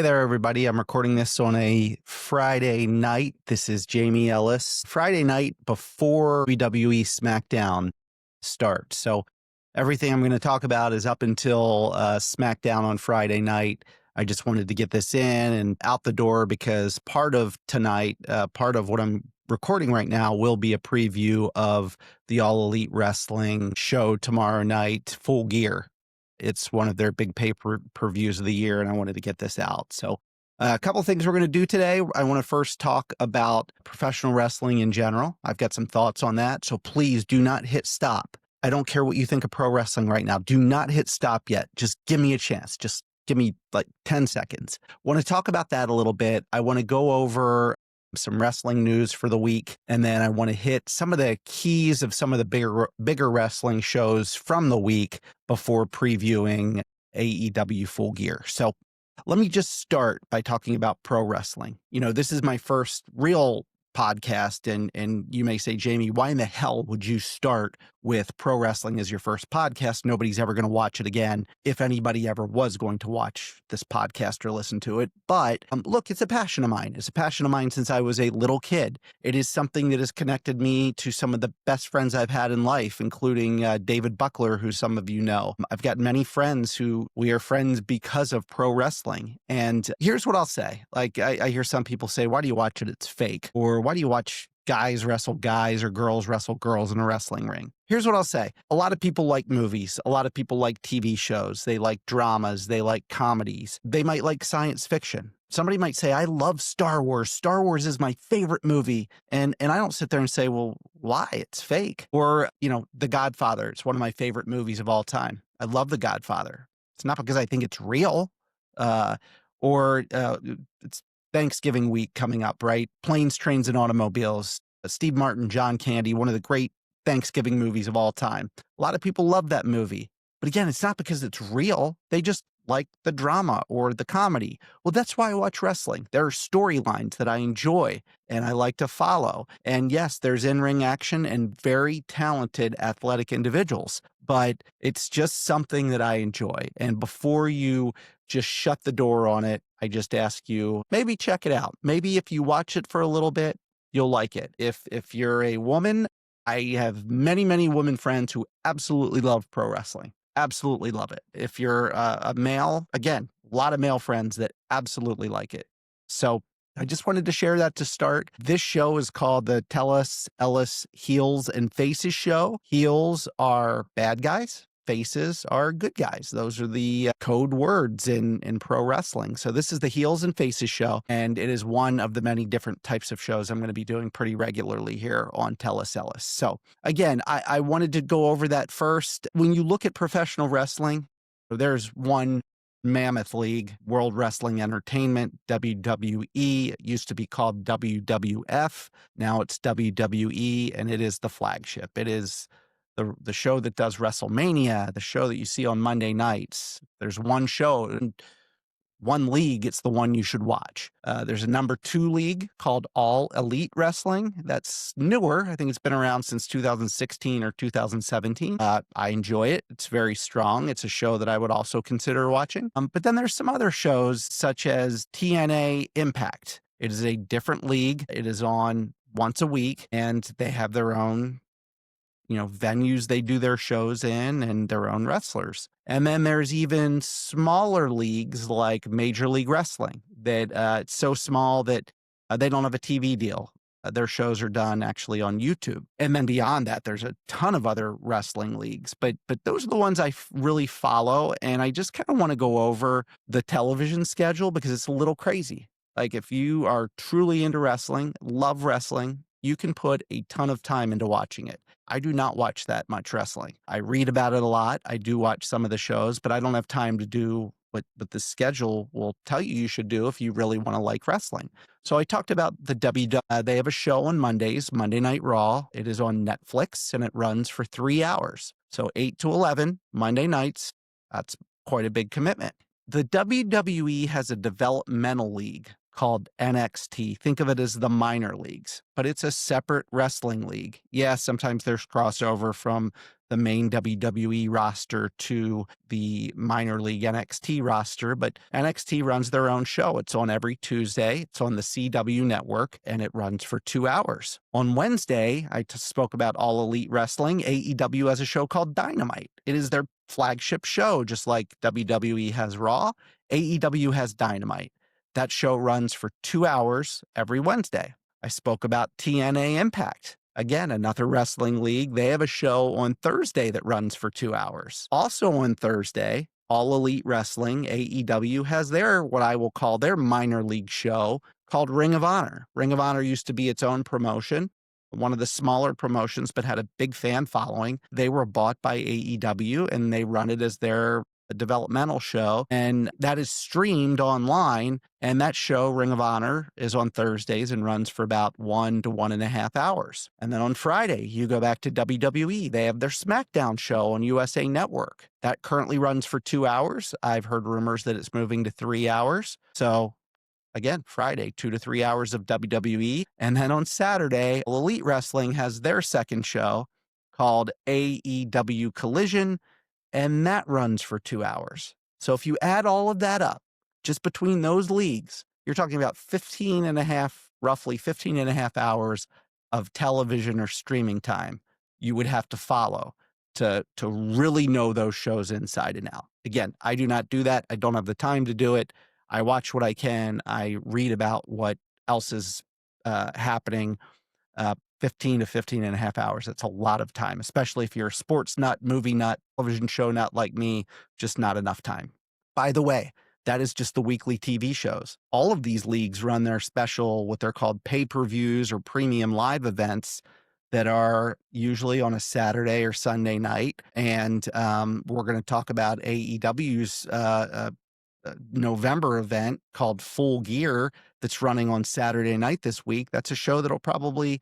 Hey there, everybody. I'm recording this on a Friday night. This is Jamie Ellis. Friday night before WWE SmackDown starts. So everything I'm going to talk about is up until SmackDown on Friday night. I just wanted to get this in and out the door because part of tonight, part of what I'm recording right now will be a preview of the All Elite Wrestling show tomorrow night, Full Gear. It's one of their big pay-per-views of the year, and I wanted to get this out. So a couple of things we're going to do today. I want to first talk about professional wrestling in general. I've got some thoughts on that, so please do not hit stop. I don't care what you think of pro wrestling right now. Do not hit stop yet. Just give me a chance. Just give me like 10 seconds. Want to talk about that a little bit. I want to go over some wrestling news for the week, and then I want to hit some of the keys of some of the bigger wrestling shows from the week before previewing AEW Full Gear. So let me just start by talking about pro wrestling. You know, this is my first real podcast, and you may say, Jamie, why in the hell would you start with pro wrestling as your first podcast? Nobody's ever going to watch it again, if anybody ever was going to watch this podcast or listen to it. But look, it's a passion of mine. It's a passion of mine since I was a little kid. It is something that has connected me to some of the best friends I've had in life, including David Buckler, who some of you know. I've got many friends who we are friends because of pro wrestling. And here's what I'll say. Like, I hear some people say, why do you watch it? It's fake. Or why do you watch guys wrestle guys or girls wrestle girls in a wrestling ring? Here's what I'll say. A lot of people like movies. A lot of people like TV shows. They like dramas. They like comedies. They might like science fiction. Somebody might say, I love Star Wars. Star Wars is my favorite movie. And I don't sit there and say, well, why? It's fake. Or, you know, The Godfather. It's one of my favorite movies of all time. I love The Godfather. It's not because I think it's real. It's Thanksgiving week coming up, right? Planes, Trains, and Automobiles. Steve Martin, John Candy, one of the great Thanksgiving movies of all time. A lot of people love that movie. But again, it's not because it's real. They just like the drama or the comedy. Well, that's why I watch wrestling. There are storylines that I enjoy and I like to follow. And yes, there's in-ring action and very talented athletic individuals, but it's just something that I enjoy. And before you just shut the door on it, I just ask you, maybe check it out. Maybe if you watch it for a little bit, you'll like it. If you're a woman, I have many, many women friends who absolutely love pro wrestling. Absolutely love it. If you're a male, again, a lot of male friends that absolutely like it. So I just wanted to share that to start. This show is called the Ellis Heels and Faces Show. Heels are bad guys. Faces are good guys. Those are the code words in pro wrestling. So this is the Heels and Faces Show, and it is one of the many different types of shows I'm going to be doing pretty regularly here on Ellis. So again, I wanted to go over that first. When you look at professional wrestling, there's one mammoth league, World Wrestling Entertainment, WWE. It used to be called WWF. Now it's WWE, and it is the flagship. It is the show that does WrestleMania, the show that you see on Monday nights. There's one show, one league, it's the one you should watch. There's a number 2 league called All Elite Wrestling. That's newer. I think it's been around since 2016 or 2017. I enjoy it. It's very strong. It's a show that I would also consider watching. But then there's some other shows such as TNA Impact. It is a different league. It is on once a week, and they have their own venues they do their shows in and their own wrestlers. And then there's even smaller leagues like Major League Wrestling that it's so small that they don't have a TV deal. Their shows are done actually on YouTube. And then beyond that, there's a ton of other wrestling leagues. But those are the ones I really follow. And I just kind of want to go over the television schedule because it's a little crazy. Like if you are truly into wrestling, love wrestling, you can put a ton of time into watching it. I do not watch that much wrestling. I read about it a lot. I do watch some of the shows, but I don't have time to do what the schedule will tell you should do if you really want to like wrestling. So I talked about the WWE. They have a show on Mondays, Monday Night Raw. It is on Netflix, and it runs for 3 hours. So 8 to 11, Monday nights. That's quite a big commitment. The WWE has a developmental league called NXT. Think of it as the minor leagues, but it's a separate wrestling league. Yeah, sometimes there's crossover from the main WWE roster to the minor league NXT roster, but NXT runs their own show. It's on every Tuesday. It's on the CW network, and it runs for 2 hours. On Wednesday, I spoke about All Elite Wrestling. AEW has a show called Dynamite. It is their flagship show, just like WWE has Raw. AEW has Dynamite. That show runs for 2 hours every Wednesday. I spoke about TNA Impact. Again, another wrestling league. They have a show on Thursday that runs for 2 hours. Also on Thursday, All Elite Wrestling, AEW, has their, what I will call their minor league show called Ring of Honor. Ring of Honor used to be its own promotion, one of the smaller promotions, but had a big fan following. They were bought by AEW and they run it as their developmental show, and that is streamed online. And that show, Ring of Honor, is on Thursdays and runs for about 1 to 1.5 hours. And then on Friday, you go back to WWE. They have their SmackDown show on USA Network. That currently runs for 2 hours. I've heard rumors that it's moving to 3 hours. So again, Friday, 2 to 3 hours of WWE. And then on Saturday, Elite Wrestling has their second show called AEW Collision, and that runs for 2 hours. So if you add all of that up, just between those leagues, you're talking about roughly 15 and a half hours of television or streaming time you would have to follow to really know those shows inside and out. Again, I do not do that. I don't have the time to do it. I watch what I can. I read about what else is happening. 15 to 15 and a half hours. That's a lot of time, especially if you're a sports nut, movie nut, television show nut like me, just not enough time. By the way, that is just the weekly TV shows. All of these leagues run their special, what they're called pay-per-views or premium live events that are usually on a Saturday or Sunday night. And we're going to talk about AEW's November event called Full Gear that's running on Saturday night this week. That's a show that'll probably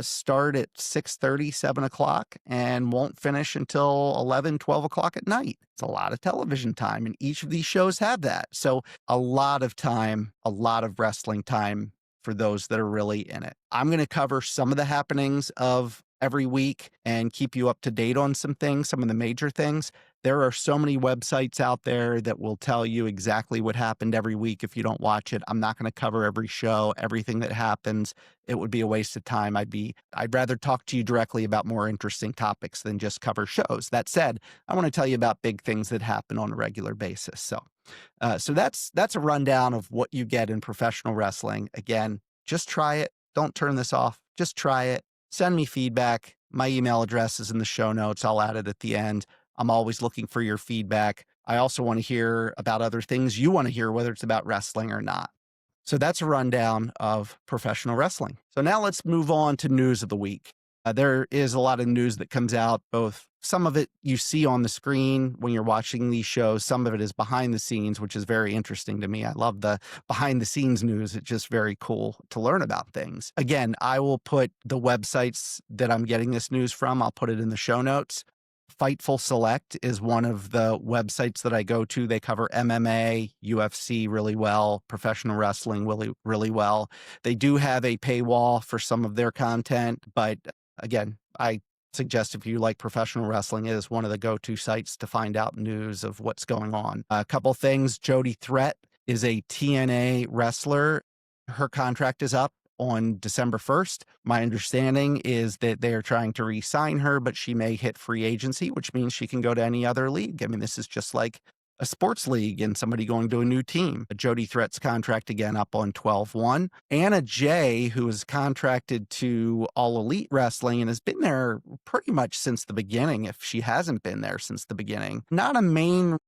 start at 6:30, 7 o'clock and won't finish until 11, 12 o'clock at night. It's a lot of television time, and each of these shows have that. So a lot of time, a lot of wrestling time for those that are really in it. I'm going to cover some of the happenings of every week and keep you up to date on some things, some of the major things. There are so many websites out there that will tell you exactly what happened every week if you don't watch it. I'm not going to cover every show, everything that happens. It would be a waste of time. I'd rather talk to you directly about more interesting topics than just cover shows. That said, I want to tell you about big things that happen on a regular basis. So that's a rundown of what you get in professional wrestling. Again, just try it. Don't turn this off. Just try it. Send me feedback. My email address is in the show notes. I'll add it at the end. I'm always looking for your feedback. I also want to hear about other things you want to hear, whether it's about wrestling or not. So that's a rundown of professional wrestling. So now let's move on to news of the week. There is a lot of news that comes out, both some of it you see on the screen when you're watching these shows. Some of it is behind the scenes, which is very interesting to me. I love the behind the scenes news. It's just very cool to learn about things. Again, I will put the websites that I'm getting this news from. I'll put it in the show notes. Fightful Select is one of the websites that I go to. They cover MMA, UFC really well, professional wrestling really, really well. They do have a paywall for some of their content, but again, I suggest if you like professional wrestling, it is one of the go-to sites to find out news of what's going on. A couple things. Jody Threat is a TNA wrestler. Her contract is up on December 1st. My understanding is that they are trying to re-sign her, but she may hit free agency, which means she can go to any other league. I mean, this is just like a sports league and somebody going to a new team. Jody Threat's contract again up on 12/1. Anna Jay, who is contracted to All Elite Wrestling and has been there pretty much since the beginning, if she hasn't been there since the beginning. Not a main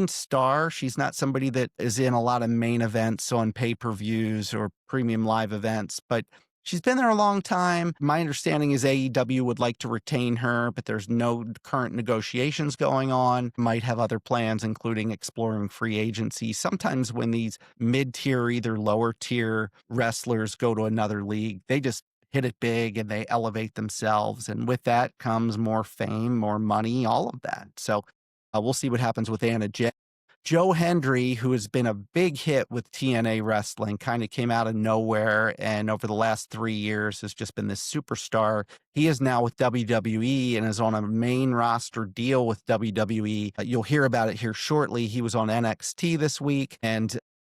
star. She's not somebody that is in a lot of main events on pay-per-views or premium live events, but she's been there a long time. My understanding is AEW would like to retain her, but there's no current negotiations going on. Might have other plans, including exploring free agency. Sometimes when these mid-tier, either lower-tier wrestlers go to another league, they just hit it big and they elevate themselves. And with that comes more fame, more money, all of that. So we'll see what happens with Anna Jay. Joe Hendry, who has been a big hit with TNA Wrestling, kind of came out of nowhere and over the last 3 years has just been this superstar. He is now with WWE and is on a main roster deal with WWE. You'll hear about it here shortly. He was on NXT this week, and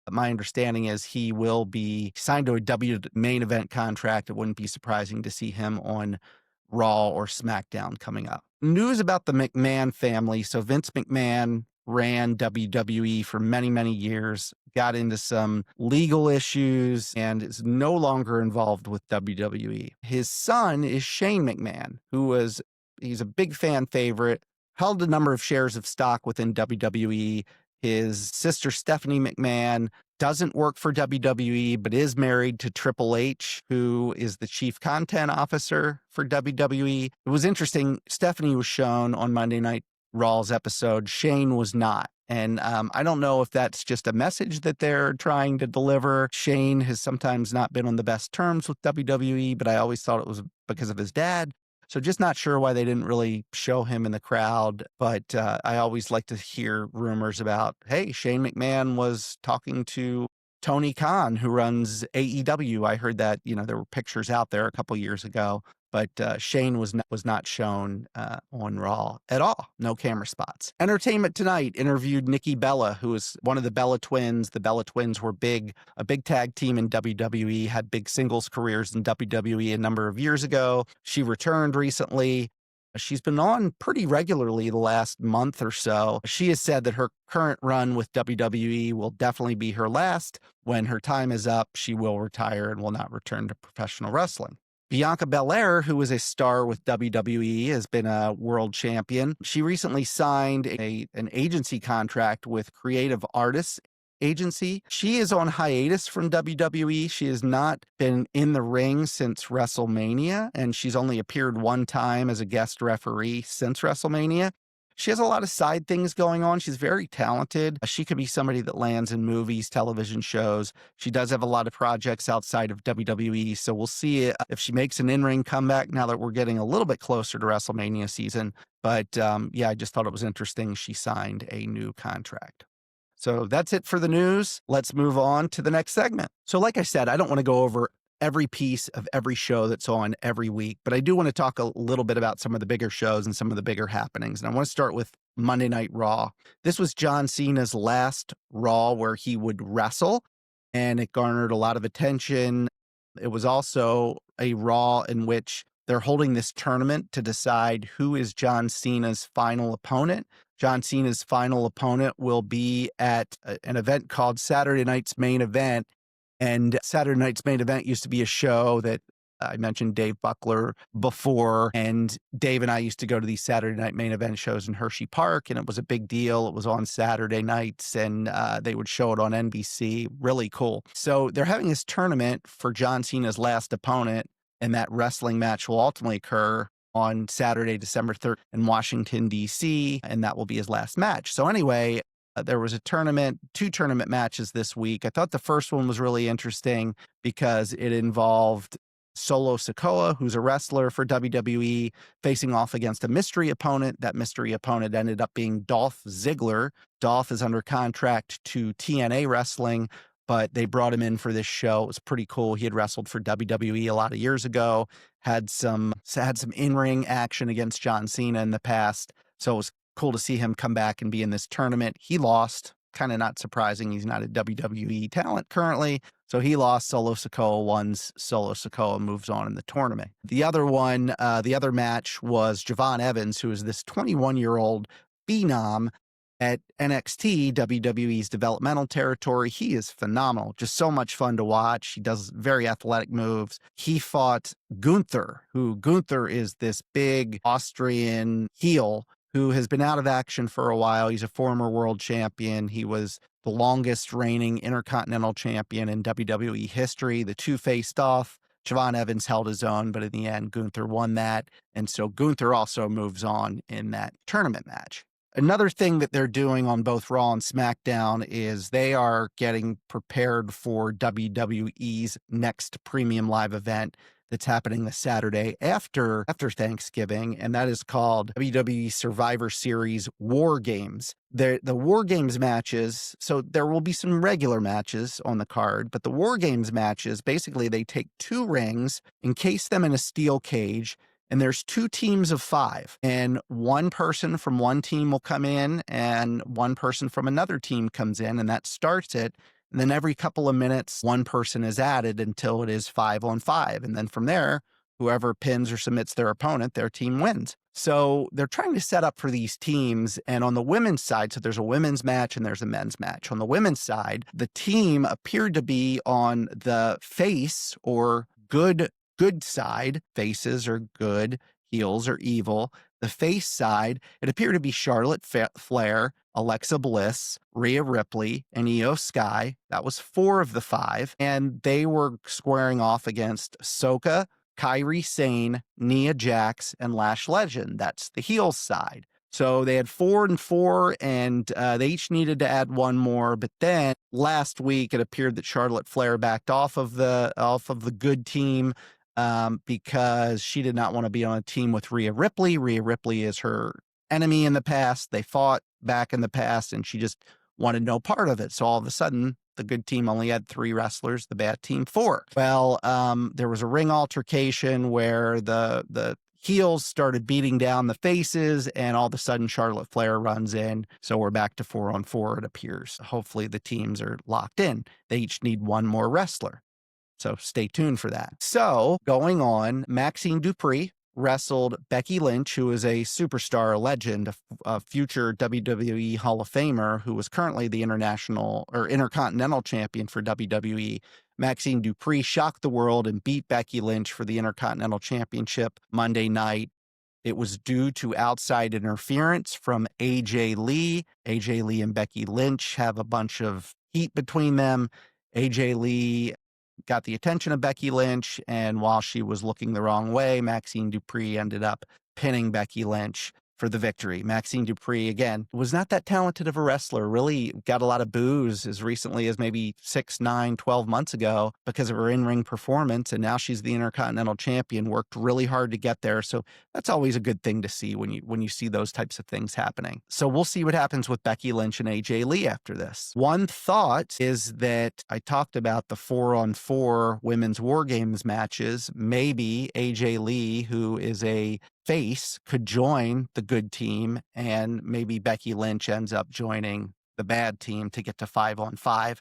my understanding is he will be signed to a main event contract. It wouldn't be surprising to see him on Raw or SmackDown coming up. News about the McMahon family. So Vince McMahon ran WWE for many, many years, got into some legal issues, and is no longer involved with WWE. His son is Shane McMahon, he's a big fan favorite, held a number of shares of stock within WWE. His sister, Stephanie McMahon, doesn't work for WWE, but is married to Triple H, who is the chief content officer for WWE. It was interesting. Stephanie was shown on Monday Night Raw's episode. Shane was not. And I don't know if that's just a message that they're trying to deliver. Shane has sometimes not been on the best terms with WWE, but I always thought it was because of his dad. So just not sure why they didn't really show him in the crowd. But I always like to hear rumors about, hey, Shane McMahon was talking to Tony Khan, who runs AEW. I heard that, there were pictures out there a couple years ago. But Shane was not shown on Raw at all. No camera spots. Entertainment Tonight interviewed Nikki Bella, who is one of the Bella twins. The Bella twins were a big tag team in WWE, had big singles careers in WWE a number of years ago. She returned recently. She's been on pretty regularly the last month or so. She has said that her current run with WWE will definitely be her last. When her time is up, she will retire and will not return to professional wrestling. Bianca Belair, who is a star with WWE, has been a world champion. She recently signed an agency contract with Creative Artists Agency. She is on hiatus from WWE. She has not been in the ring since WrestleMania, and she's only appeared one time as a guest referee since WrestleMania. She has a lot of side things going on. She's very talented. She could be somebody that lands in movies, television shows. She does have a lot of projects outside of WWE, so we'll see if she makes an in-ring comeback now that we're getting a little bit closer to WrestleMania season. But I just thought it was interesting she signed a new contract. So that's it for the news. Let's move on to the next segment. So like I said, I don't want to go over every piece of every show that's on every week, but I do want to talk a little bit about some of the bigger shows and some of the bigger happenings. And I want to start with Monday Night Raw. This was John Cena's last Raw where he would wrestle, and it garnered a lot of attention. It was also a Raw in which they're holding this tournament to decide who is John Cena's final opponent. John Cena's final opponent will be at an event called Saturday Night's Main Event. And Saturday Night's Main Event used to be a show that I mentioned Dave Buckler before. And Dave and I used to go to these Saturday Night Main Event shows in Hershey Park, and it was a big deal. It was on Saturday nights, and they would show it on NBC. Really cool. So they're having this tournament for John Cena's last opponent, and that wrestling match will ultimately occur on Saturday, December 3rd in Washington, D.C., and that will be his last match. So anyway, there was two tournament matches this week. I thought the first one was really interesting because it involved Solo Sikoa, who's a wrestler for WWE, facing off against a mystery opponent. That mystery opponent ended up being Dolph Ziggler. Dolph is under contract to TNA Wrestling, but they brought him in for this show. It was pretty cool. He had wrestled for WWE a lot of years ago, had some in-ring action against John Cena in the past. So it was cool to see him come back and be in this tournament. He lost, kind of not surprising. He's not a WWE talent currently. So he lost. Solo Sikoa won. Solo Sikoa moves on in the tournament. The other match was Javon Evans, who is this 21-year-old phenom at NXT, WWE's developmental territory. He is phenomenal. Just so much fun to watch. He does very athletic moves. He fought Gunther, Gunther is this big Austrian heel who has been out of action for a while. He's a former world champion. He was the longest reigning intercontinental champion in WWE history. The two faced off. Javon Evans held his own, but in the end, Gunther won that. And so Gunther also moves on in that tournament match. Another thing that they're doing on both Raw and SmackDown is they are getting prepared for WWE's next premium live event. that's happening this Saturday after Thanksgiving, and that is called WWE Survivor Series War Games. The War Games matches, so there will be some regular matches on the card, but the War Games matches, basically they take two rings, encase them in a steel cage, and there's two teams of 5, and one person from one team will come in and one person from another team comes in, and that starts it. And then every couple of minutes, one person is added until it is 5-on-5. And then from there, whoever pins or submits their opponent, their team wins. So they're trying to set up for these teams. And on the women's side, so there's a women's match and there's a men's match. On the women's side, the team appeared to be on the face or good side. Faces are good, heels are evil. The face side, it appeared to be Charlotte Flair, Alexa Bliss, Rhea Ripley, and Io Sky. That was 4 of the 5. And they were squaring off against Ahsoka, Kairi Sane, Nia Jax, and Lash Legend. That's the heels side. So they had 4 and 4, and they each needed to add one more. But then last week, it appeared that Charlotte Flair backed off of the good team because she did not want to be on a team with Rhea Ripley. Rhea Ripley is her enemy in the past. They fought back in the past, and she just wanted no part of it. So all of a sudden, the good team only had 3 wrestlers, the bad team 4. Well, there was a ring altercation where the heels started beating down the faces, and all of a sudden Charlotte Flair runs in. So we're back to 4-on-4, it appears. Hopefully the teams are locked in. They each need one more wrestler. So stay tuned for that. So going on, Maxine Dupree wrestled Becky Lynch, who is a superstar, a legend, a future WWE Hall of Famer, who was currently the international or intercontinental champion for WWE. Maxine Dupree shocked the world and beat Becky Lynch for the Intercontinental Championship Monday night. It was due to outside interference from AJ Lee. AJ Lee and Becky Lynch have a bunch of heat between them. AJ Lee got the attention of Becky Lynch, and while she was looking the wrong way, Maxine Dupree ended up pinning Becky Lynch for the victory. Maxine Dupree, again, was not that talented of a wrestler, really got a lot of boos as recently as maybe 6, 9, 12 months ago because of her in-ring performance, and now she's the Intercontinental Champion, worked really hard to get there, so that's always a good thing to see when you see those types of things happening. So we'll see what happens with Becky Lynch and AJ Lee after this. One thought is that I talked about the 4-on-4 women's War Games matches. Maybe AJ Lee, who is a face, could join the good team, and maybe Becky Lynch ends up joining the bad team to get to 5-on-5.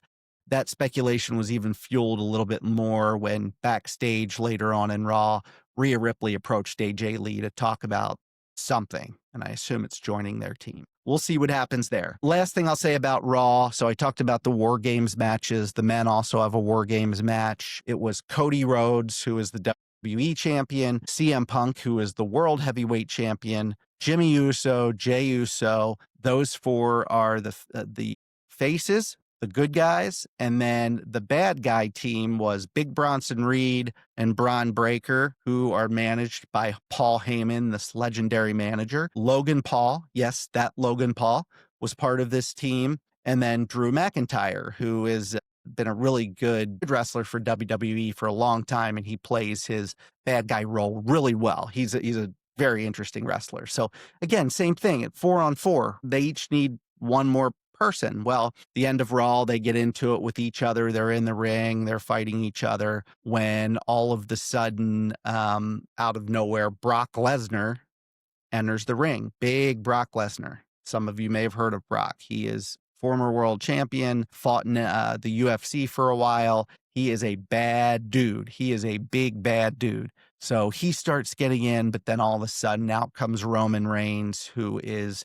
That speculation was even fueled a little bit more when backstage later on in Raw, Rhea Ripley approached AJ Lee to talk about something, and I assume it's joining their team. We'll see what happens there. Last thing I'll say about Raw. So I talked about the War Games matches. The men also have a War Games match. It was Cody Rhodes, who is the WWE champion, CM Punk, who is the world heavyweight champion, Jimmy Uso, Jey Uso. Those 4 are the faces, the good guys. And then the bad guy team was Big Bronson Reed and Braun Breaker, who are managed by Paul Heyman, this legendary manager. Logan Paul, yes, that Logan Paul was part of this team. And then Drew McIntyre, who is been a really good wrestler for WWE for a long time, and he plays his bad guy role really well. He's a very interesting wrestler. So again, same thing at 4-on-4. They each need one more person. Well, the end of Raw, they get into it with each other. They're in the ring. They're fighting each other when all of the sudden, out of nowhere, Brock Lesnar enters the ring. Big Brock Lesnar. Some of you may have heard of Brock. He is former world champion, fought in the UFC for a while. He is a bad dude. He is a big bad dude. So he starts getting in, but then all of a sudden out comes Roman Reigns, who is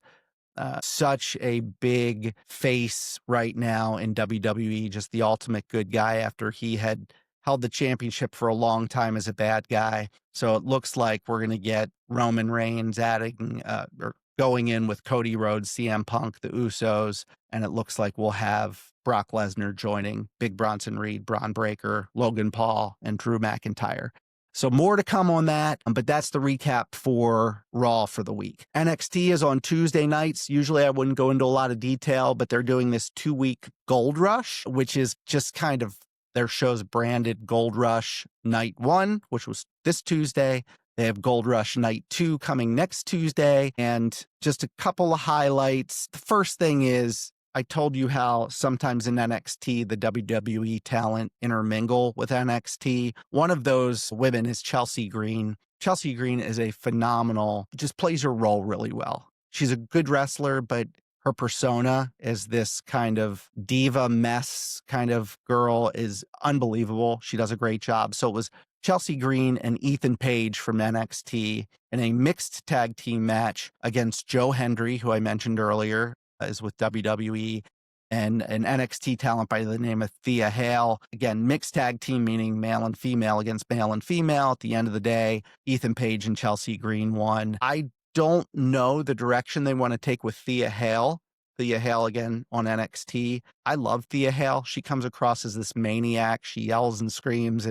such a big face right now in WWE, just the ultimate good guy after he had held the championship for a long time as a bad guy. So it looks like we're going to get Roman Reigns adding or going in with Cody Rhodes, CM Punk, the Usos, and it looks like we'll have Brock Lesnar joining Big Bronson Reed, Braun Breaker, Logan Paul, and Drew McIntyre. So more to come on that, but that's the recap for Raw for the week. NXT is on Tuesday nights. Usually I wouldn't go into a lot of detail, but they're doing this 2-week Gold Rush, which is just kind of their show's branded Gold Rush Night 1, which was this Tuesday. They have Gold Rush Night 2 coming next Tuesday. And just a couple of highlights. The first thing is, I told you how sometimes in NXT, the WWE talent intermingle with NXT. One of those women is Chelsea Green. Chelsea Green is a phenomenal, just plays her role really well. She's a good wrestler, but her persona as this kind of diva mess kind of girl is unbelievable. She does a great job. So it was Chelsea Green and Ethan Page from NXT in a mixed tag team match against Joe Hendry, who I mentioned earlier, is with WWE, and an NXT talent by the name of Thea Hale. Again, mixed tag team, meaning male and female against male and female. At the end of the day, Ethan Page and Chelsea Green won. I don't know the direction they want to take with Thea Hale. Thea Hale, again, on NXT. I love Thea Hale. She comes across as this maniac. She yells and screams,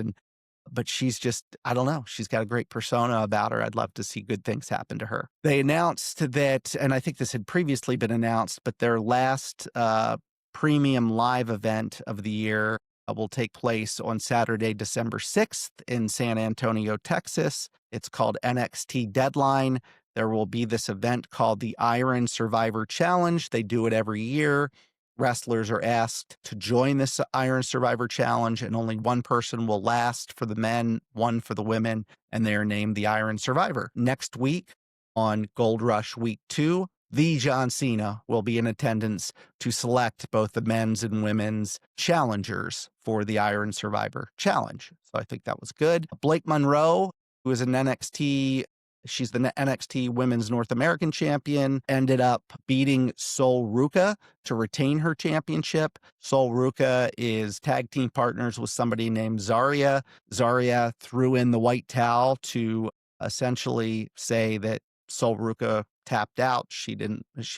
but she's just, I don't know. She's got a great persona about her. I'd love to see good things happen to her. They announced that, and I think this had previously been announced, but their last premium live event of the year will take place on Saturday, December 6th in San Antonio, Texas. It's called NXT Deadline. There will be this event called the Iron Survivor Challenge. They do it every year. Wrestlers are asked to join this Iron Survivor Challenge, and only one person will last for the men, one for the women, and they are named the Iron Survivor. Next week on Gold Rush Week 2, the John Cena will be in attendance to select both the men's and women's challengers for the Iron Survivor Challenge. So I think that was good. Blake Monroe, who is an NXT, she's the NXT Women's North American Champion, ended up beating Sol Ruca to retain her championship. Sol Ruca is tag team partners with somebody named Zarya. Zarya threw in the white towel to essentially say that Sol Ruca tapped out. She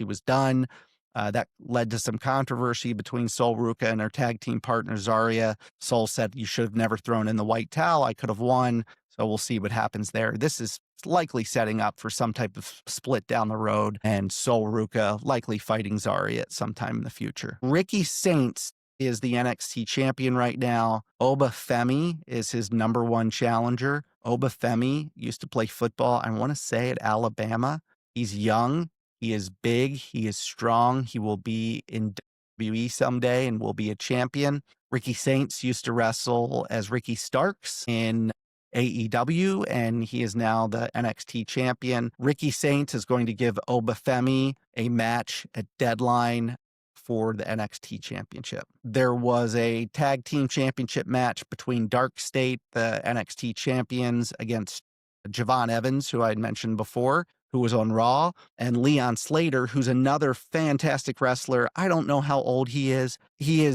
was done. That led to some controversy between Sol Ruca and her tag team partner, Zarya. Sol said, "You should have never thrown in the white towel. I could have won." So we'll see what happens there. This is likely setting up for some type of split down the road, and Sol Ruca likely fighting Zarya at some time in the future. Ricky Saints is the NXT champion right now. Oba Femi is his number one challenger. Oba Femi used to play football, I want to say, at Alabama. He's young. He is big. He is strong. He will be in WWE someday and will be a champion. Ricky Saints used to wrestle as Ricky Starks in AEW, and he is now the NXT champion. Ricky Saints is going to give Oba Femi a match at Deadline for the NXT championship. There was a tag team championship match between Dark State, the NXT champions, against Javon Evans, who I had mentioned before, who was on Raw, and Leon Slater, who's another fantastic wrestler. I don't know how old he is. He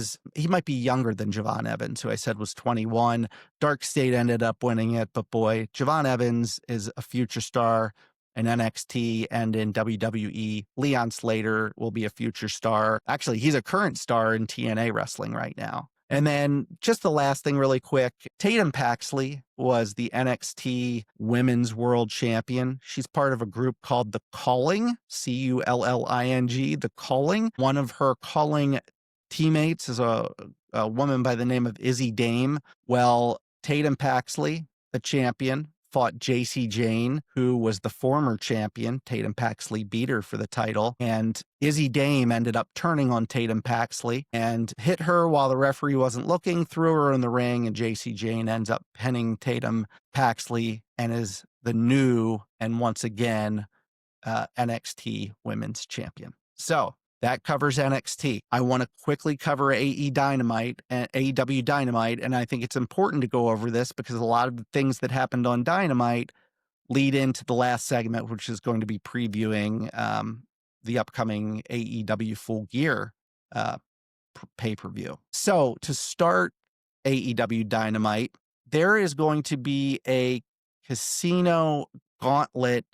might be younger than Javon Evans, who I said was 21. Dark State ended up winning it, but boy, Javon Evans is a future star in NXT and in WWE. Leon Slater will be a future star. Actually, he's a current star in TNA wrestling right now. And then just the last thing really quick, Tatum Paxley was the NXT Women's World Champion. She's part of a group called The Calling, Culling, The Calling. One of her Calling teammates is a woman by the name of Izzy Dame. Well, Tatum Paxley, the champion, fought JC Jane, who was the former champion. Tatum Paxley beat her for the title, and Izzy Dame ended up turning on Tatum Paxley and hit her while the referee wasn't looking, threw her in the ring, and JC Jane ends up pinning Tatum Paxley and is the new and once again NXT Women's Champion. So that covers NXT. I want to quickly cover AEW Dynamite, and I think it's important to go over this because a lot of the things that happened on Dynamite lead into the last segment, which is going to be previewing the upcoming AEW Full Gear pay-per-view. So to start AEW Dynamite, there is going to be a casino gauntlet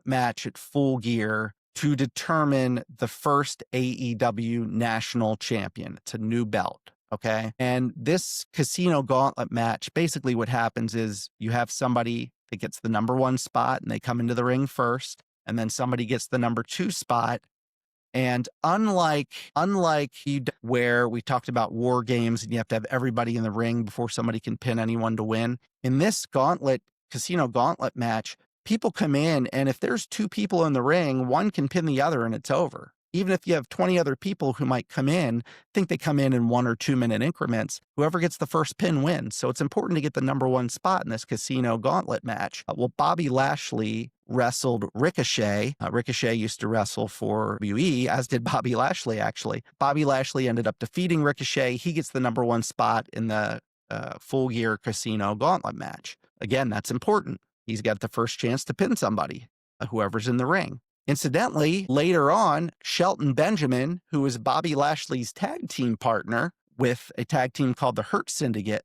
match at Full Gear to determine the first AEW national champion. It's a new belt, okay? And this casino gauntlet match, basically what happens is you have somebody that gets the number one spot and they come into the ring first, and then somebody gets the number two spot And where we talked about war games and you have to have everybody in the ring before somebody can pin anyone to win, in this casino gauntlet match, people come in, and if there's two people in the ring, one can pin the other and it's over. Even if you have 20 other people who might come in, think they come in 1 or 2 minute increments, whoever gets the first pin wins. So it's important to get the number one spot in this casino gauntlet match. Well, Bobby Lashley wrestled Ricochet. Ricochet used to wrestle for WWE, as did Bobby Lashley, actually. Bobby Lashley ended up defeating Ricochet. He gets the number one spot in the Full Gear casino gauntlet match. Again, that's important. He's got the first chance to pin somebody, whoever's in the ring. Incidentally, later on, Shelton Benjamin, who is Bobby Lashley's tag team partner with a tag team called the Hurt Syndicate,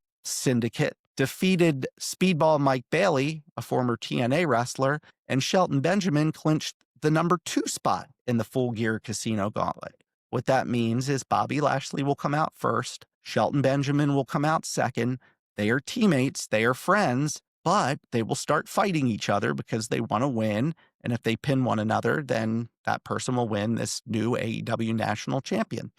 defeated Speedball Mike Bailey, a former TNA wrestler, and Shelton Benjamin clinched the number 2 spot in the Full Gear Casino Gauntlet. What that means is Bobby Lashley will come out first, Shelton Benjamin will come out second. They are teammates, they are friends, but they will start fighting each other because they want to win. And if they pin one another, then that person will win this new AEW national champion.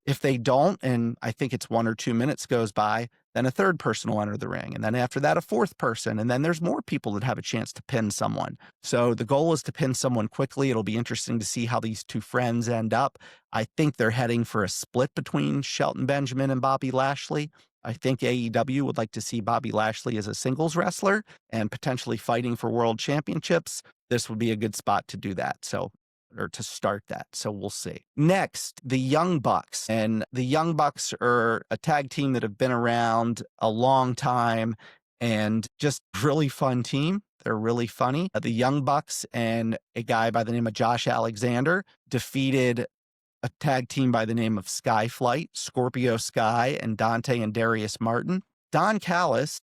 If they don't, and I think it's 1 or 2 minutes goes by, then a third person will enter the ring. And then after that, a fourth person. And then there's more people that have a chance to pin someone. So the goal is to pin someone quickly. It'll be interesting to see how these two friends end up. I think they're heading for a split between Shelton Benjamin and Bobby Lashley. I think AEW would like to see Bobby Lashley as a singles wrestler and potentially fighting for world championships. This would be a good spot to do that. Or to start that. So we'll see. Next, the Young Bucks. And the Young Bucks are a tag team that have been around a long time and just really fun team. They're really funny. The Young Bucks and a guy by the name of Josh Alexander defeated a tag team by the name of Skyflight, Scorpio Sky, and Dante and Darius Martin. Don Callis,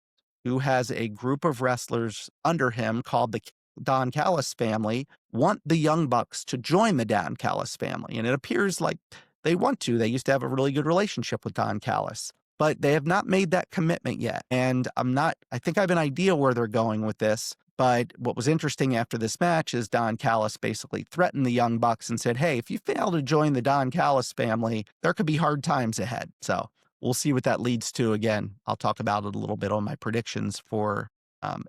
who has a group of wrestlers under him called the Don Callis family, want the Young Bucks to join the Don Callis family. And it appears like they want to. They used to have a really good relationship with Don Callis, but they have not made that commitment yet. And I think I have an idea where they're going with this. But what was interesting after this match is Don Callis basically threatened the Young Bucks and said, hey, if you fail to join the Don Callis family, there could be hard times ahead. So we'll see what that leads to. Again, I'll talk about it a little bit on my predictions for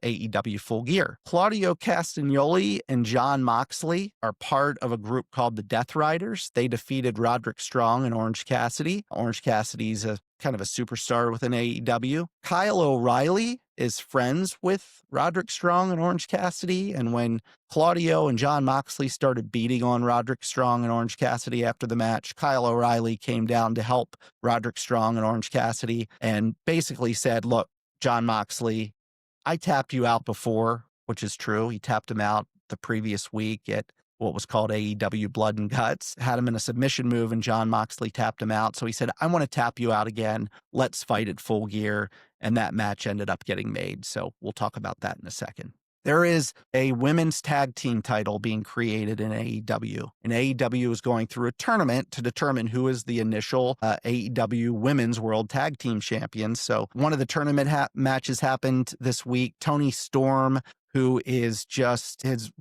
AEW Full Gear. Claudio Castagnoli and Jon Moxley are part of a group called the Death Riders. They defeated Roderick Strong and Orange Cassidy. Orange Cassidy's a kind of a superstar within AEW. Kyle O'Reilly is friends with Roderick Strong and Orange Cassidy. And when Claudio and Jon Moxley started beating on Roderick Strong and Orange Cassidy after the match, Kyle O'Reilly came down to help Roderick Strong and Orange Cassidy and basically said, look, Jon Moxley, I tapped you out before, which is true. He tapped him out the previous week at what was called AEW Blood and Guts, had him in a submission move, and Jon Moxley tapped him out. So he said, I want to tap you out again. Let's fight at Full Gear. And that match ended up getting made. So we'll talk about that in a second. There is a women's tag team title being created in AEW. And AEW is going through a tournament to determine who is the initial AEW Women's World Tag Team Champions. So one of the tournament matches happened this week. Toni Storm, who has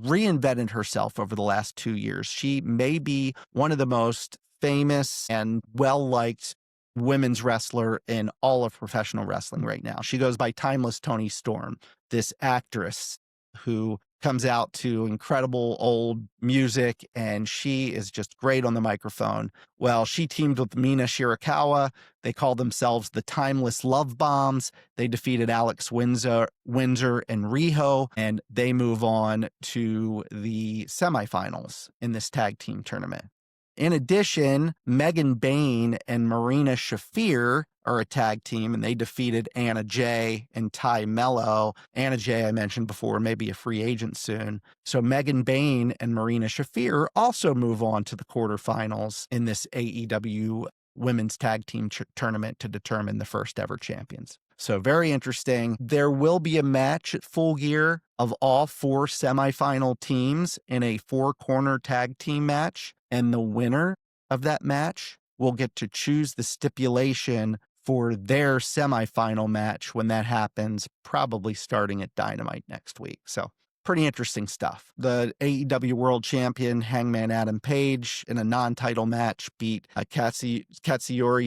reinvented herself over the last 2 years. She may be one of the most famous and well-liked women's wrestler in all of professional wrestling right now. She goes by Timeless Toni Storm, this actress who comes out to incredible old music, and she is just great on the microphone. Well, she teamed with Mina Shirakawa. They call themselves the Timeless Love Bombs. They defeated Alex Windsor and Riho, and they move on to the semifinals in this tag team tournament. In addition, Megan Bayne and Marina Shafir are a tag team, and they defeated Anna Jay and Ty Mello. Anna Jay, I mentioned before, may be a free agent soon. So Megan Bayne and Marina Shafir also move on to the quarterfinals in this AEW Women's Tag Team Tournament to determine the first ever champions. So very interesting. There will be a match at Full Gear of all 4 semifinal teams in a 4-corner tag team match. And the winner of that match will get to choose the stipulation for their semifinal match when that happens, probably starting at Dynamite next week. So pretty interesting stuff. The AEW World Champion Hangman Adam Page in a non-title match beat Katsuyori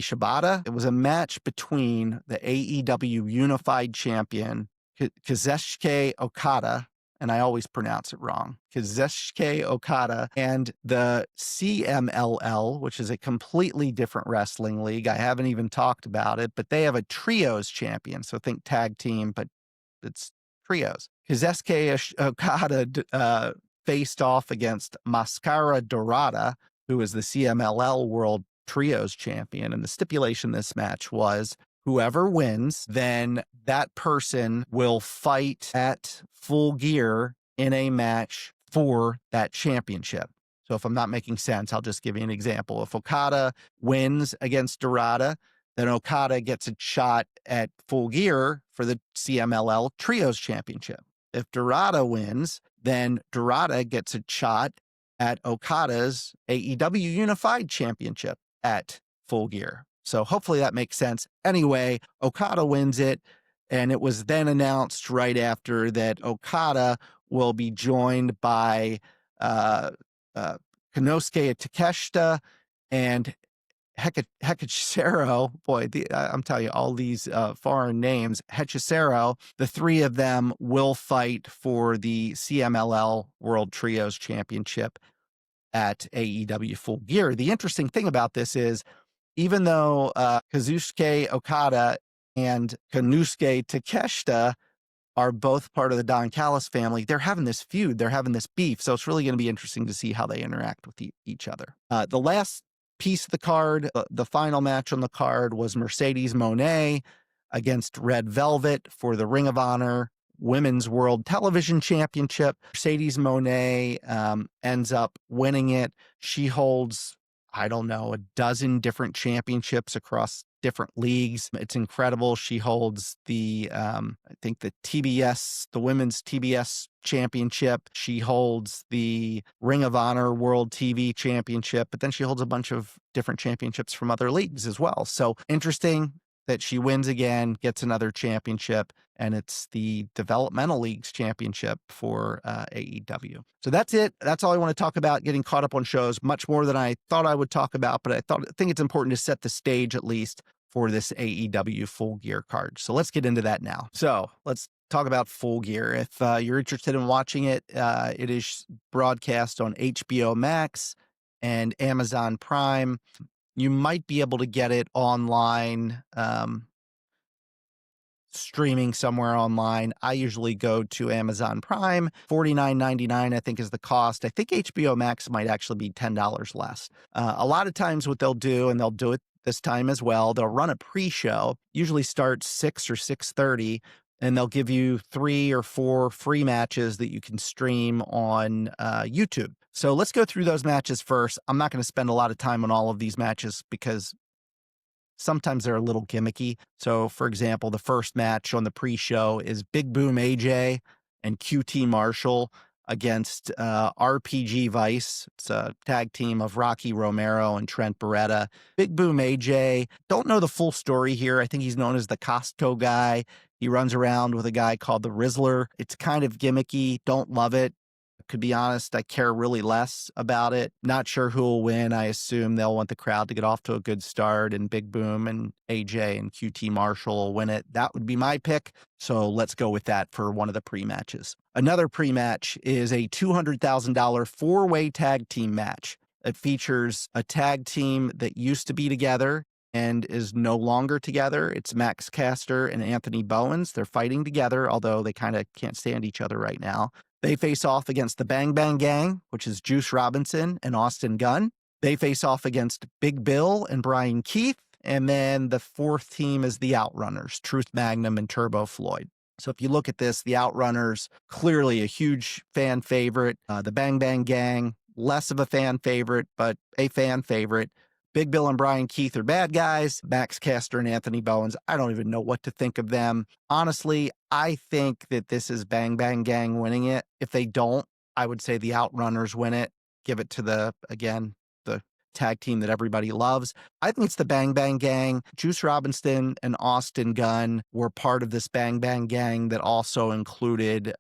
Shibata. It was a match between the AEW Unified Champion Kazuchika Okada, and I always pronounce it wrong, Kazuchika Okada, and the CMLL, which is a completely different wrestling league. I haven't even talked about it, but they have a trios champion. So think tag team, but it's trios. Kazuchika Okada faced off against Mascara Dorada, who is the CMLL World Trios champion. And the stipulation this match was whoever wins, then that person will fight at Full Gear in a match for that championship. So if I'm not making sense, I'll just give you an example. If Okada wins against Dorada, then Okada gets a shot at Full Gear for the CMLL Trios Championship. If Dorada wins, then Dorada gets a shot at Okada's AEW Unified Championship at Full Gear. So hopefully that makes sense. Anyway, Okada wins it, and it was then announced right after that Okada will be joined by Konosuke Takeshita and Hechicero. Boy, I'm telling you, all these foreign names. Hechicero, the three of them will fight for the CMLL World Trios Championship at AEW Full Gear. The interesting thing about this is, even though Kazuchika Okada and Konosuke Takeshita are both part of the Don Callis family, they're having this feud, they're having this beef. So it's really going to be interesting to see how they interact with each other. The last piece of the card, the final match on the card, was Mercedes Moné against Red Velvet for the Ring of Honor Women's World Television Championship. Mercedes Moné ends up winning it. She holds, I don't know, a dozen different championships across different leagues. It's incredible. She holds the, I think the TBS, the Women's TBS Championship. She holds the Ring of Honor World TV Championship, but then she holds a bunch of different championships from other leagues as well. So interesting that she wins again, gets another championship, and it's the Developmental Leagues Championship for AEW. So that's it. That's all I want to talk about, getting caught up on shows, much more than I thought I would talk about, but I think it's important to set the stage at least for this AEW Full Gear card. So let's get into that now. So let's talk about Full Gear. If you're interested in watching it, it is broadcast on HBO Max and Amazon Prime. You might be able to get it online, streaming somewhere online. I usually go to Amazon Prime. $49.99, I think, is the cost. I think HBO Max might actually be $10 less. A lot of times what they'll do, and they'll do it this time as well, they'll run a pre-show, usually starts 6 or 6:30, and they'll give you 3 or 4 free matches that you can stream on YouTube. So let's go through those matches first. I'm not going to spend a lot of time on all of these matches because sometimes they're a little gimmicky. So, for example, the first match on the pre-show is Big Boom AJ and QT Marshall against RPG Vice. It's a tag team of Rocky Romero and Trent Beretta. Big Boom AJ, don't know the full story here. I think he's known as the Costco guy. He runs around with a guy called the Rizzler. It's kind of gimmicky. Don't love it. To be honest, I care really less about it. Not sure who will win. I assume they'll want the crowd to get off to a good start, and Big Boom and AJ and QT Marshall will win it. That would be my pick. So let's go with that for one of the pre-matches. Another pre-match is a $200,000 four-way tag team match. It features a tag team that used to be together and is no longer together. It's Max Caster and Anthony Bowens. They're fighting together, although they kind of can't stand each other right now. They face off against the Bang Bang Gang, which is Juice Robinson and Austin Gunn. They face off against Big Bill and Brian Keith. And then the fourth team is the Outrunners, Truth Magnum and Turbo Floyd. So if you look at this, the Outrunners, clearly a huge fan favorite. The Bang Bang Gang, less of a fan favorite, but a fan favorite. Big Bill and Brian Keith are bad guys. Max Caster and Anthony Bowens, I don't even know what to think of them. Honestly, I think that this is Bang Bang Gang winning it. If they don't, I would say the Outrunners win it. Give it to the tag team that everybody loves. I think it's the Bang Bang Gang. Juice Robinson and Austin Gunn were part of this Bang Bang Gang that also included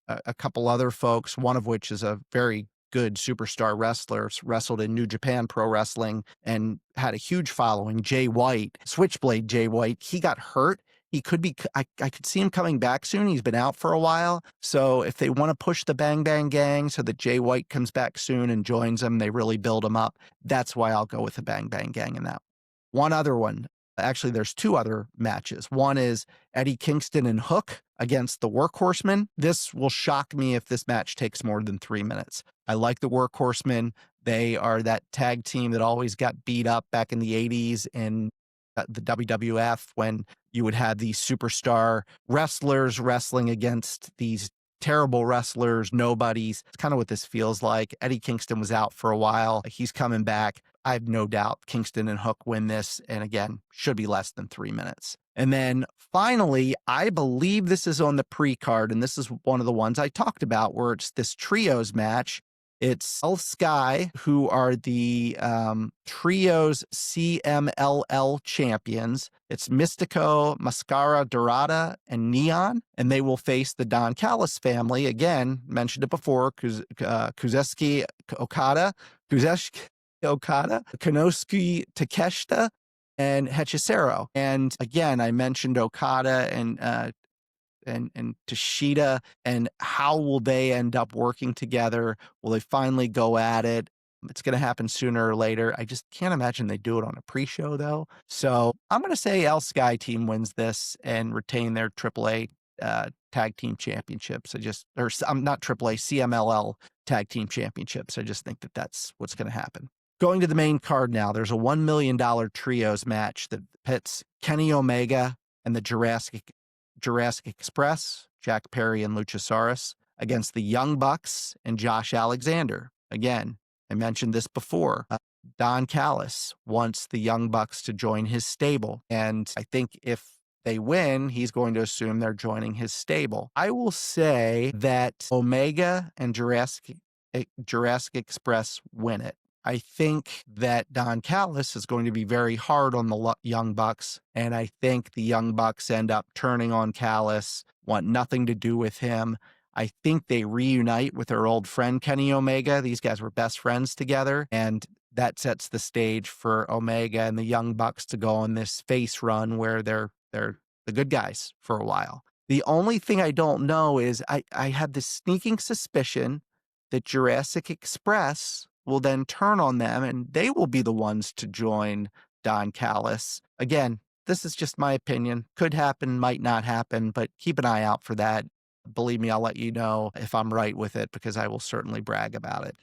a couple other folks, one of which is a very good superstar wrestler, wrestled in New Japan Pro Wrestling and had a huge following, Jay White, Switchblade Jay White. He got hurt. He could be, I could see him coming back soon. He's been out for a while. So if they want to push the Bang Bang Gang so that Jay White comes back soon and joins them, they really build him up. That's why I'll go with the Bang Bang Gang in that. One other one. Actually, there's two other matches. One is Eddie Kingston and Hook against the Workhorsemen. This will shock me if this match takes more than 3 minutes. I like the Workhorsemen. They are that tag team that always got beat up back in the 80s in the WWF when you would have these superstar wrestlers wrestling against these terrible wrestlers, nobodies. It's kind of what this feels like. Eddie Kingston was out for a while. He's coming back. I have no doubt Kingston and Hook win this. And again, should be less than 3 minutes. And then finally, I believe this is on the pre-card, and this is one of the ones I talked about where it's this trios match. It's El Sky, who are the trios CMLL champions. It's Mystico, Mascara Dorada, and Neon, and they will face the Don Callis family. Again, mentioned it before, Kuzeski Okada, Konosuke Takeshita, and Hechicero. And again, I mentioned Okada and Toshida, and how will they end up working together? Will they finally go at it? It's going to happen sooner or later. I just can't imagine they do it on a pre-show, though. So I'm going to say El Sky team wins this and retain their AAA tag team championships. I'm not AAA, CMLL tag team championships. I just think that that's what's going to happen. Going to the main card now, there's a $1 million trios match that pits Kenny Omega and the Jurassic Express, Jack Perry and Luchasaurus, against the Young Bucks and Josh Alexander. Again, I mentioned this before. Don Callis wants the Young Bucks to join his stable. And I think if they win, he's going to assume they're joining his stable. I will say that Omega and Jurassic Express win it. I think that Don Callis is going to be very hard on the Young Bucks, and I think the Young Bucks end up turning on Callis, want nothing to do with him. I think they reunite with their old friend Kenny Omega. These guys were best friends together, and that sets the stage for Omega and the Young Bucks to go on this face run where they're the good guys for a while. The only thing I don't know is I have this sneaking suspicion that Jurassic Express will then turn on them and they will be the ones to join Don Callis. Again, this is just my opinion. Could happen, might not happen, but keep an eye out for that. Believe me, I'll let you know if I'm right with it because I will certainly brag about it.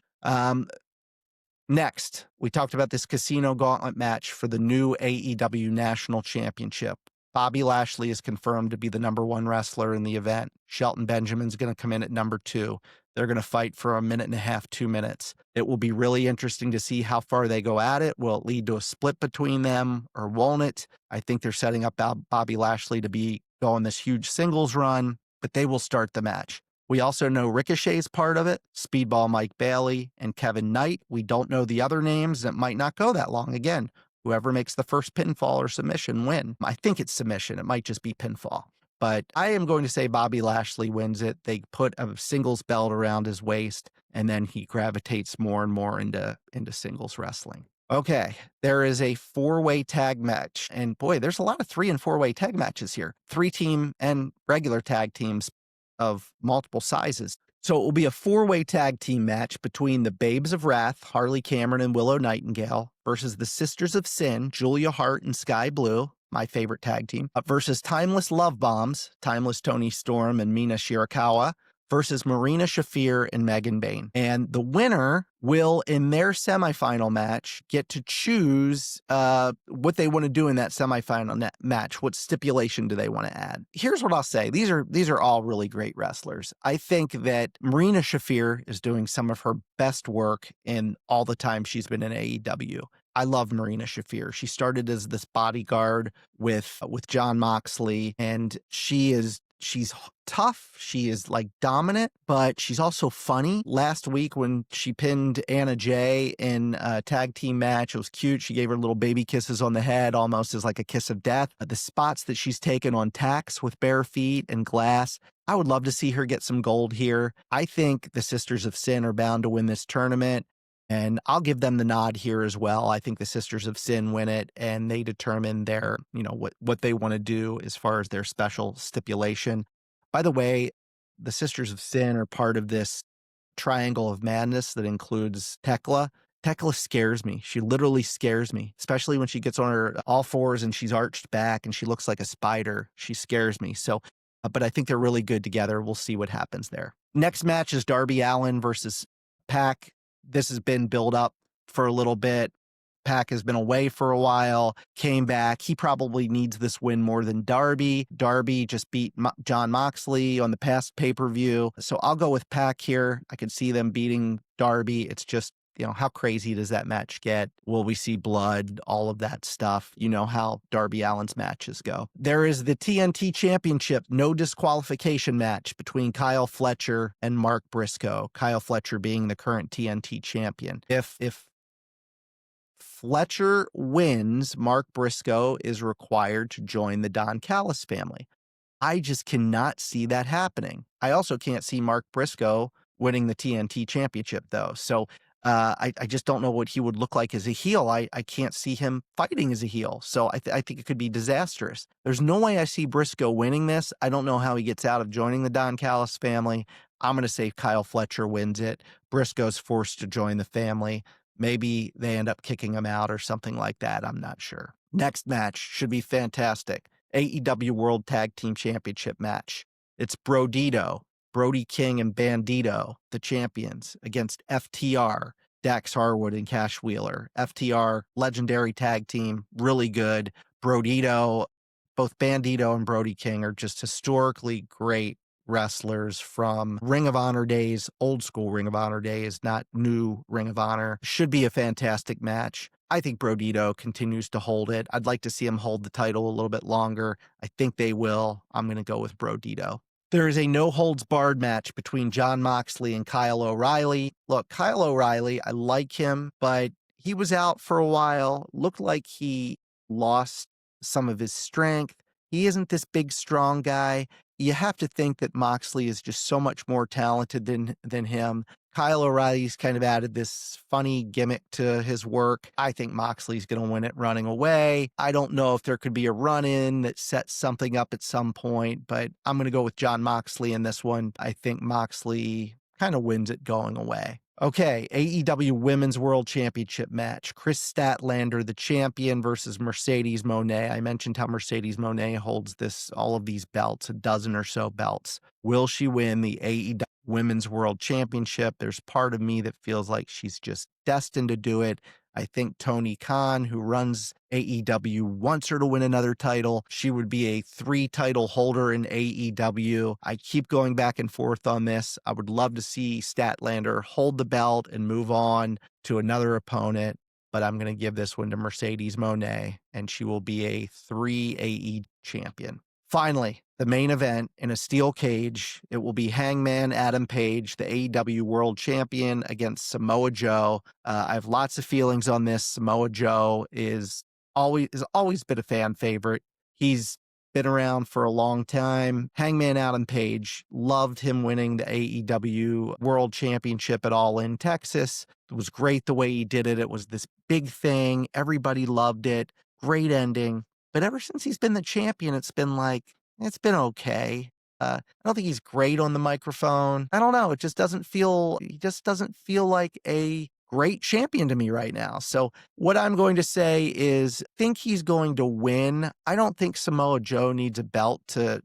Next, we talked about this Casino Gauntlet match for the new AEW National Championship. Bobby Lashley is confirmed to be the #1 wrestler in the event. Shelton Benjamin's going to come in at #2. They're going to fight for 1.5 minutes, 2 minutes. It will be really interesting to see how far they go at it. Will it lead to a split between them or won't it? I think they're setting up Bobby Lashley to be going this huge singles run, but they will start the match. We also know Ricochet's part of it, Speedball Mike Bailey and Kevin Knight. We don't know the other names. It might not go that long. Again, whoever makes the first pinfall or submission win. I think it's submission. It might just be pinfall. But I am going to say Bobby Lashley wins it. They put a singles belt around his waist, and then he gravitates more and more into singles wrestling. Okay, there is a 4-way tag match. And boy, there's a lot of 3- and 4-way tag matches here. 3-team and regular tag teams of multiple sizes. So it will be a 4-way tag team match between the Babes of Wrath, Harley Cameron and Willow Nightingale, versus the Sisters of Sin, Julia Hart and Sky Blue, my favorite tag team, versus Timeless Love Bombs, Timeless Tony Storm and Mina Shirakawa, versus Marina Shafir and Megan Bayne. And the winner will, in their semifinal match, get to choose what they want to do in that semifinal match. What stipulation do they want to add? Here's what I'll say. These are all really great wrestlers. I think that Marina Shafir is doing some of her best work in all the time she's been in AEW. I love Marina Shafir. She started as this bodyguard with Jon Moxley, and she's tough. She is like dominant, but she's also funny. Last week when she pinned Anna Jay in a tag team match, it was cute. She gave her little baby kisses on the head, almost as like a kiss of death. The spots that she's taken on tacks with bare feet and glass, I would love to see her get some gold here. I think the Sisters of Sin are bound to win this tournament, and I'll give them the nod here as well. I think the Sisters of Sin win it, and they determine their, what they want to do as far as their special stipulation. By the way, the Sisters of Sin are part of this triangle of madness that includes Tekla. Tekla scares me. She literally scares me, especially when she gets on her all fours and she's arched back and she looks like a spider. She scares me. So, but I think they're really good together. We'll see what happens there. Next match is Darby Allin versus Pac. This has been built up for a little bit. Pac has been away for a while, came back. He probably needs this win more than Darby. Darby just beat Jon Moxley on the past pay-per-view. So I'll go with Pac here. I could see them beating Darby. It's just, how crazy does that match get? Will we see blood? All of that stuff. You know how Darby Allin's matches go. There is the TNT Championship no disqualification match between Kyle Fletcher and Mark Briscoe. Kyle Fletcher being the current TNT champion. If Fletcher wins, Mark Briscoe is required to join the Don Callis family. I just cannot see that happening. I also can't see Mark Briscoe winning the TNT championship, though. So I just don't know what he would look like as a heel. I can't see him fighting as a heel. So I think it could be disastrous. There's no way I see Briscoe winning this. I don't know how he gets out of joining the Don Callis family. I'm going to say Kyle Fletcher wins it. Briscoe's forced to join the family. Maybe they end up kicking him out or something like that. I'm not sure. Next match should be fantastic. AEW World Tag Team Championship match. It's Brodito, Brody King and Bandito, the champions, against FTR, Dax Harwood and Cash Wheeler. FTR, legendary tag team, really good. Brodito, both Bandito and Brody King are just historically great wrestlers from Ring of Honor days, old school Ring of Honor days, not new Ring of Honor. Should be a fantastic match. I think Brodito continues to hold it. I'd like to see him hold the title a little bit longer. I think they will. I'm going to go with Brodito. There is a no-holds-barred match between Jon Moxley and Kyle O'Reilly. Look, Kyle O'Reilly, I like him, but he was out for a while. Looked like he lost some of his strength. He isn't this big, strong guy. You have to think that Moxley is just so much more talented than him. Kyle O'Reilly's kind of added this funny gimmick to his work. I think Moxley's going to win it running away. I don't know if there could be a run-in that sets something up at some point, but I'm going to go with Jon Moxley in this one. I think Moxley kind of wins it going away. Okay, AEW Women's World Championship match. Chris Statlander, the champion, versus Mercedes Moné. I mentioned how Mercedes Moné holds all of these belts, a dozen or so belts. Will she win the AEW Women's World Championship? There's part of me that feels like she's just destined to do it. I think Tony Khan, who runs AEW, wants her to win another title. She would be a 3-title holder in AEW. I keep going back and forth on this. I would love to see Statlander hold the belt and move on to another opponent, but I'm going to give this one to Mercedes Moné, and she will be a 3 AE champion. Finally, the main event in a steel cage. It will be Hangman Adam Page, the AEW World Champion, against Samoa Joe. I have lots of feelings on this. Samoa Joe is always been a fan favorite. He's been around for a long time. Hangman Adam Page, loved him winning the AEW World Championship at All In Texas. It was great the way he did it. It was this big thing. Everybody loved it. Great ending. But ever since he's been the champion, it's been okay. I don't think he's great on the microphone. I don't know. He just doesn't feel like a great champion to me right now. So what I'm going to say is, think he's going to win. I don't think Samoa Joe needs a belt to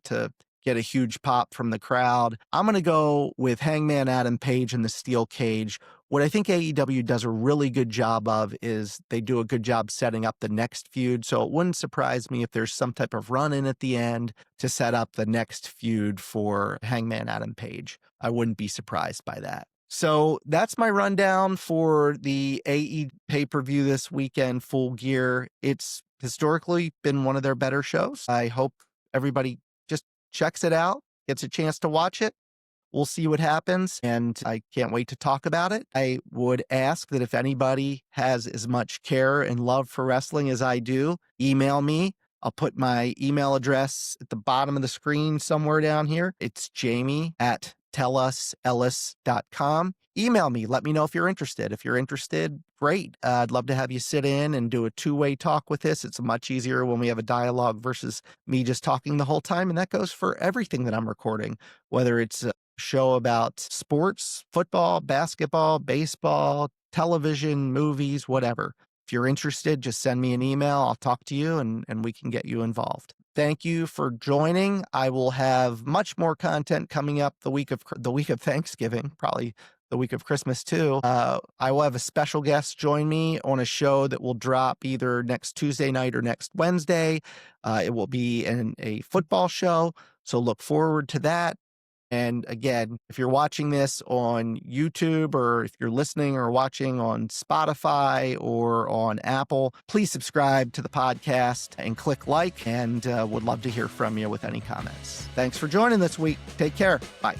get a huge pop from the crowd. I'm going to go with Hangman Adam Page in the steel cage. What I think AEW does a really good job of is they do a good job setting up the next feud. So it wouldn't surprise me if there's some type of run-in at the end to set up the next feud for Hangman Adam Page. I wouldn't be surprised by that. So that's my rundown for the AE pay-per-view this weekend, Full Gear. It's historically been one of their better shows. I hope everybody just checks it out, gets a chance to watch it. We'll see what happens, and I can't wait to talk about it. I would ask that if anybody has as much care and love for wrestling as I do, email me, I'll put my email address at the bottom of the screen somewhere down here. It's jamie@tellusellis.com. Email me. Let me know if you're interested. If you're interested, great. I'd love to have you sit in and do a two-way talk with this. It's much easier when we have a dialogue versus me just talking the whole time. And that goes for everything that I'm recording, whether it's a show about sports, football, basketball, baseball, television, movies, whatever. If you're interested, just send me an email. I'll talk to you and we can get you involved. Thank you for joining. I will have much more content coming up the week of Thanksgiving, probably the week of Christmas too. I will have a special guest join me on a show that will drop either next Tuesday night or next Wednesday. It will be a football show, so look forward to that. And again, if you're watching this on YouTube or if you're listening or watching on Spotify or on Apple, please subscribe to the podcast and click like, and would love to hear from you with any comments. Thanks for joining this week. Take care. Bye.